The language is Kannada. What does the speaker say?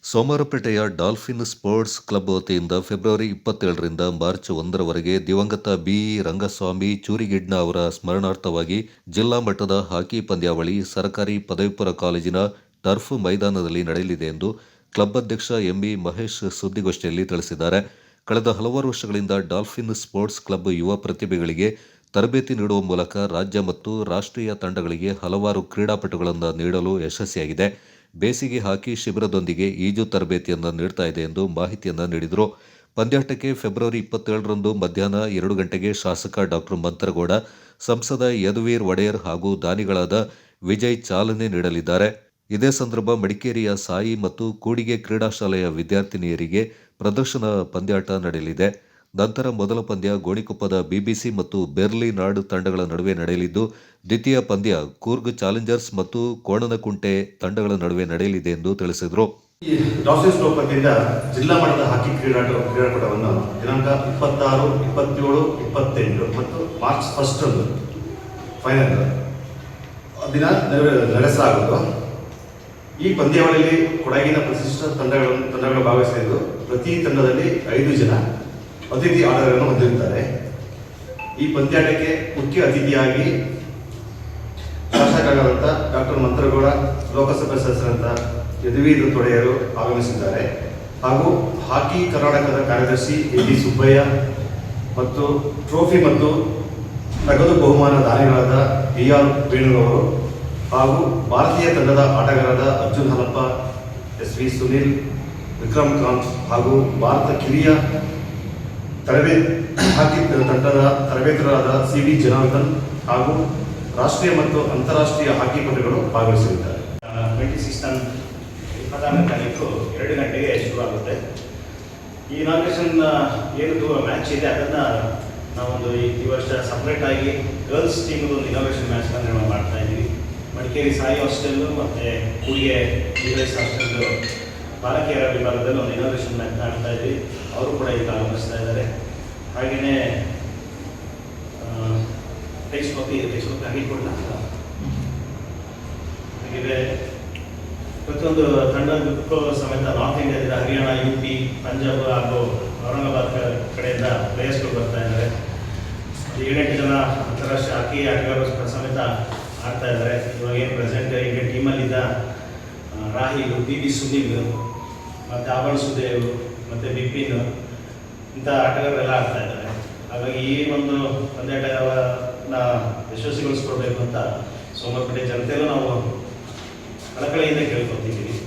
ಸೋಮವಾರಪೇಟೆಯ ಡಾಲ್ಫಿನ್ ಸ್ಪೋರ್ಟ್ಸ್ ಕ್ಲಬ್ ವತಿಯಿಂದ ಫೆಬ್ರವರಿ 27ರಿಂದ ಮಾರ್ಚ್ 1ರವರೆಗೆ ದಿವಂಗತ ಬಿ. ರಂಗಸ್ವಾಮಿ ಚೂರಿಗಿಡ್ನ ಅವರ ಸ್ಮರಣಾರ್ಥವಾಗಿ ಜಿಲ್ಲಾ ಮಟ್ಟದ ಹಾಕಿ ಪಂದ್ಯಾವಳಿ ಸರ್ಕಾರಿ ಪದವಿಪೂರ್ವ ಕಾಲೇಜಿನ ಟರ್ಫ್ ಮೈದಾನದಲ್ಲಿ ನಡೆಯಲಿದೆ ಎಂದು ಕ್ಲಬ್ ಅಧ್ಯಕ್ಷ ಎಂಇ ಮಹೇಶ್ ಸುದ್ದಿಗೋಷ್ಠಿಯಲ್ಲಿ ತಿಳಿಸಿದ್ದಾರೆ. ಕಳೆದ ಹಲವಾರು ವರ್ಷಗಳಿಂದ ಡಾಲ್ಫಿನ್ ಸ್ಪೋರ್ಟ್ಸ್ ಕ್ಲಬ್ ಯುವ ಪ್ರತಿಭೆಗಳಿಗೆ ತರಬೇತಿ ನೀಡುವ ಮೂಲಕ ರಾಜ್ಯ ಮತ್ತು ರಾಷ್ಟ್ರೀಯ ತಂಡಗಳಿಗೆ ಹಲವಾರು ಕ್ರೀಡಾಪಟುಗಳನ್ನು ನೀಡಲು ಯಶಸ್ವಿಯಾಗಿದೆ. ಬೇಸಿಗೆ ಹಾಕಿ ಶಿಬಿರದೊಂದಿಗೆ ಈಜು ತರಬೇತಿಯನ್ನು ನೀಡ್ತಾ ಇದೆ ಎಂದು ಮಾಹಿತಿಯನ್ನು ನೀಡಿದರು. ಪಂದ್ಯಾಟಕ್ಕೆ ಫೆಬ್ರವರಿ 27ರಂದು ಮಧ್ಯಾಹ್ನ 2 ಗಂಟೆಗೆ ಶಾಸಕ ಡಾ. ಮಂತ್ರಗೌಡ, ಸಂಸದ ಯದುವೀರ್ ಒಡೆಯರ್ ಹಾಗೂ ದಾನಿಗಳಾದ ವಿಜಯ್ ಚಾಲನೆ ನೀಡಲಿದ್ದಾರೆ. ಇದೇ ಸಂದರ್ಭ ಮಡಿಕೇರಿಯ ಸಾಯಿ ಮತ್ತು ಕೂಡಿಗೆ ಕ್ರೀಡಾ ಶಾಲೆಯ ವಿದ್ಯಾರ್ಥಿನಿಯರಿಗೆ ಪ್ರದರ್ಶನ ಪಂದ್ಯಾಟ ನಡೆಯಲಿದೆ. ನಂತರ ಮೊದಲ ಪಂದ್ಯ ಗೋಣಿಕೊಪ್ಪದ ಬಿಬಿಸಿ ಮತ್ತು ಬೆರ್ಲಿ ನಾಡ್ ತಂಡಗಳ ನಡುವೆ ನಡೆಯಲಿದ್ದು, ದ್ವಿತೀಯ ಪಂದ್ಯ ಕೂರ್ಗ್ ಚಾಲೆಂಜರ್ಸ್ ಮತ್ತು ಕೋಣನಕುಂಟೆ ತಂಡಗಳ ನಡುವೆ ನಡೆಯಲಿದೆ ಎಂದು ತಿಳಿಸಿದರು. ಡಾಲ್ಫಿನ್ಸ್ ಕ್ಲಬ್ ವತಿಯಿಂದ ಜಿಲ್ಲಾ ಮಟ್ಟದ ಹಾಕಿ ಕ್ರೀಡಾಕೂಟವನ್ನು ದಿನಾಂಕ 26, 27, 28 ಮತ್ತು ಮಾರ್ಚ್ 1 ಫೈನಲ್ ದಿನ ನಡೆಸಲಾಗುವುದು. ಈ ಪಂದ್ಯಾವಳಿಯಲ್ಲಿ ಕೊಡಗಿನ ಪ್ರತಿಷ್ಠಿತ ತಂಡಗಳು ಭಾಗವಹಿಸಲಿದ್ದು, ಪ್ರತಿ ತಂಡದಲ್ಲಿ 5 ಜನ ಅತಿಥಿ ಆಟಗಾರರನ್ನು ಹೊಂದಿರುತ್ತಾರೆ. ಈ ಪಂದ್ಯಾಟಕ್ಕೆ ಮುಖ್ಯ ಅತಿಥಿಯಾಗಿ ಶಾಸಕರಾದಂಥ ಡಾ. ಮಂತ್ರಗೌಡ, ಲೋಕಸಭಾ ಸದಸ್ಯರಂತ ಯದುವೀರ್ ಒಡೆಯರು ಆಗಮಿಸಿದ್ದಾರೆ. ಹಾಗೂ ಹಾಕಿ ಕರ್ನಾಟಕದ ಕಾರ್ಯದರ್ಶಿ ಎ.ಡಿ. ಸುಬ್ಬಯ್ಯ ಮತ್ತು ಟ್ರೋಫಿ ಮತ್ತು ನಗದು ಬಹುಮಾನ ದಾನಿಗಳಾದ ಬಿ.ಆರ್. ವೇಣುಗೌಡರು ಹಾಗೂ ಭಾರತೀಯ ತಂಡದ ಆಟಗಾರರಾದ ಅರ್ಜುನ್ ಹಲಪ್ಪ, ಎಸ್.ವಿ. ಸುನಿಲ್, ವಿಕ್ರಮ್ ಕಾಂತ್ ಹಾಗೂ ಭಾರತ ಕಿರಿಯ ಹಾಕಿ ತಂಡದ ತರಬೇತುದಾರರಾದ ಸಿ.ವಿ. ಜನಾರ್ದನ್ ಹಾಗೂ ರಾಷ್ಟ್ರೀಯ ಮತ್ತು ಅಂತಾರಾಷ್ಟ್ರೀಯ ಹಾಕಿ ಪಟುಗಳು ಭಾಗವಹಿಸಲಿದ್ದಾರೆ. 26ನೇ ತಾರೀಕು 2 ಗಂಟೆಗೆ ಶುರುವಾಗುತ್ತೆ. ಈ ಇನಾಗ್ರೇಷನ್ ಏನು ಮ್ಯಾಚ್ ಇದೆ ಅದನ್ನು ನಾವೊಂದು ಈ ವರ್ಷ ಸಪ್ರೇಟ್ ಆಗಿ ಗರ್ಲ್ಸ್ ಟೀಮ್ ಒಂದು ಇನಾಗ್ರೇಷನ್ ಮ್ಯಾಚ್ನ ನಿರ್ಮಾಣ ಮಾಡ್ತಾ ಇದ್ದೀವಿ. ಮಡಿಕೇರಿ ಸಾಯಿ ಹಾಸ್ಟೆಲ್ಲು ಮತ್ತು ಕೂಡಿಗೆ ಡಿವೈಸ್ ಹಾಸ್ಟೆಲ್ಲು ಬಾಲಕಿಯರ ವಿಭಾಗದಲ್ಲಿ ಒಂದು ಇನಾಗ್ರೇಷನ್ ಮ್ಯಾಚ್ನ ಆಡ್ತಾ ಇದ್ವಿ. ಅವರು ಕೂಡ ಈಗ ಆಗಮಿಸ್ತಾ ಇದ್ದಾರೆ. ಹಾಗೆಯೇ ಫೇಸ್ಬುಕ್ ಹಾಗೆ ಕೂಡ ಹಾಗೆ ಪ್ರತಿಯೊಂದು ತಂಡ ಸಮೇತ ನಾರ್ತ್ ಇಂಡಿಯಾದಿಂದ ಹರಿಯಾಣ, UP, ಪಂಜಾಬ್ ಹಾಗೂ ಔರಂಗಾಬಾದ್ ಕಡೆಯಿಂದ ಪ್ಲೇಯರ್ಸ್ಗಳು ಬರ್ತಾ ಇದ್ದಾರೆ. 7-8 ಜನ ಅಂತಾರಾಷ್ಟ್ರೀಯ ಹಾಕಿ ಆಟಗಾರರು ಸಮೇತ ಆಡ್ತಾ ಇದ್ದಾರೆ. ಇವಾಗ ಏನು ಪ್ರೆಸೆಂಟ್ ಇಂಡಿಯನ್ ಟೀಮಲ್ಲಿದ್ದ ರಾಹಿಲ್, ಬಿ.ಬಿ. ಸುನಿಲ್ ಮತ್ತು ಆಭರಣ ಸುದೇವ್ ಮತ್ತು ಬಿಪಿನ್ ಇಂಥ ಆಟಗಾರರೆಲ್ಲ ಆಡ್ತಾ ಇದ್ದಾರೆ. ಹಾಗಾಗಿ ಈ ಒಂದು ಪಂದ್ಯಾಟನ ಯಶಸ್ವಿಗೊಳಿಸ್ಕೊಡ್ಬೇಕು ಅಂತ ಸೋಮವಾರಪೇಟೆ ಜನತೆಯಲ್ಲೂ ನಾವು ಕಳಕಳಿಯಿಂದ ಕೇಳ್ಕೊತಿದ್ದೀವಿ.